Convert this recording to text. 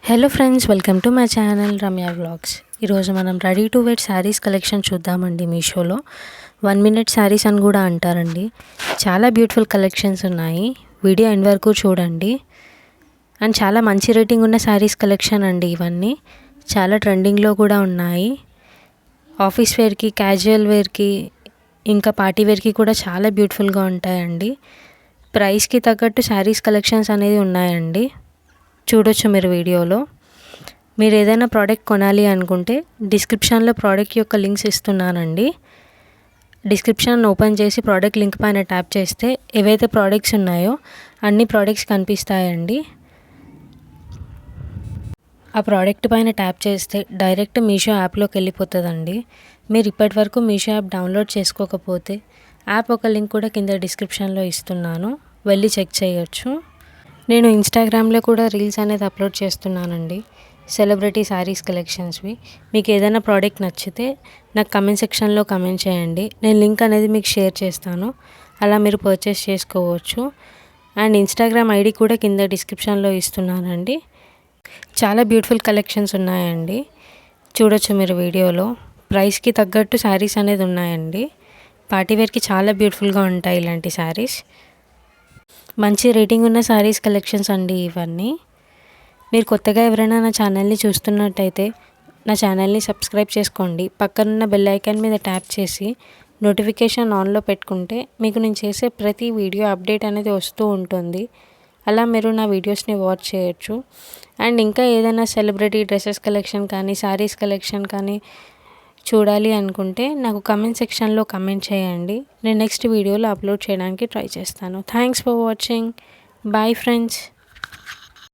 Hello friends, welcome to my channel Ramya vlogs. ఈరోజు మనం ready to wear saris collection చూద్దామండి. మీషోలో 1 minute శారీస్ అని కూడా అంటారండి. చాలా బ్యూటిఫుల్ కలెక్షన్స్ ఉన్నాయి. వీడియో ఎండ్ వరకు చూడండి. అండ్ చాలా మంచి రేటింగ్ ఉన్న శారీస్ కలెక్షన్ అండి. ఇవన్నీ చాలా ట్రెండింగ్లో కూడా ఉన్నాయి. ఆఫీస్ వేర్కి, క్యాజువల్ వేర్కి, ఇంకా పార్టీ వేర్కి కూడా చాలా బ్యూటిఫుల్గా ఉంటాయండి. ప్రైస్కి తగ్గట్టు శారీస్ కలెక్షన్స్ అనేది ఉన్నాయండి. చూడొచ్చు మీరు వీడియోలో. మీరు ఏదైనా ప్రోడక్ట్ కొనాలి అనుకుంటే డిస్క్రిప్షన్లో ప్రోడక్ట్ యొక్క లింక్స్ ఇస్తున్నానండి. డిస్క్రిప్షన్ ఓపెన్ చేసి ప్రోడక్ట్ లింక్ పైన ట్యాప్ చేస్తే ఏవైతే ప్రోడక్ట్స్ ఉన్నాయో అన్ని ప్రోడక్ట్స్ కనిపిస్తాయండి. ఆ ప్రోడక్ట్ పైన ట్యాప్ చేస్తే డైరెక్ట్ మీషో యాప్లోకి వెళ్ళిపోతుందండి. మీరు ఇప్పటివరకు మీషో యాప్ డౌన్లోడ్ చేసుకోకపోతే యాప్ ఒక లింక్ కూడా కింద డిస్క్రిప్షన్లో ఇస్తున్నాను, వెళ్ళి చెక్ చేయొచ్చు. నేను ఇన్స్టాగ్రామ్లో కూడా రీల్స్ అనేది అప్లోడ్ చేస్తున్నానండి, సెలబ్రిటీ శారీస్ కలెక్షన్స్వి. మీకు ఏదైనా ప్రోడక్ట్ నచ్చితే నాకు కమెంట్ సెక్షన్లో కమెంట్ చేయండి. నేను లింక్ అనేది మీకు షేర్ చేస్తాను, అలా మీరు పర్చేస్ చేసుకోవచ్చు. అండ్ ఇన్స్టాగ్రామ్ ఐడి కూడా కింద డిస్క్రిప్షన్లో ఇస్తున్నానండి. చాలా బ్యూటిఫుల్ కలెక్షన్స్ ఉన్నాయండి. చూడొచ్చు మీరు వీడియోలో. ప్రైస్కి తగ్గట్టు శారీస్ అనేది ఉన్నాయండి. పార్టీవేర్కి చాలా బ్యూటిఫుల్గా ఉంటాయి ఇలాంటి శారీస్. మంచి రేటింగ్ ఉన్న శారీస్ కలెక్షన్స్ అండి ఇవన్నీ. మీరు కొత్తగా ఎవరైనా నా ఛానల్ని చూస్తున్నట్టయితే నా ఛానల్ని సబ్స్క్రైబ్ చేసుకోండి. పక్కనున్న బెల్ ఐకాన్ మీద ట్యాప్ చేసి నోటిఫికేషన్ ఆన్లో పెట్టుకుంటే మీకు నేను చేసే ప్రతి వీడియో అప్డేట్ అనేది వస్తూ ఉంటుంది. అలా మీరు నా వీడియోస్ని వాచ్ చేయొచ్చు. అండ్ ఇంకా ఏదైనా సెలబ్రిటీ డ్రెస్సెస్ కలెక్షన్ కానీ, శారీస్ కలెక్షన్ కానీ చూడాలి అనుకుంటే నాకు కమెంట్ సెక్షన్లో కమెంట్ చేయండి. నేను నెక్స్ట్ వీడియోలో అప్లోడ్ చేయడానికి ట్రై చేస్తాను. Thanks for watching. Bye friends.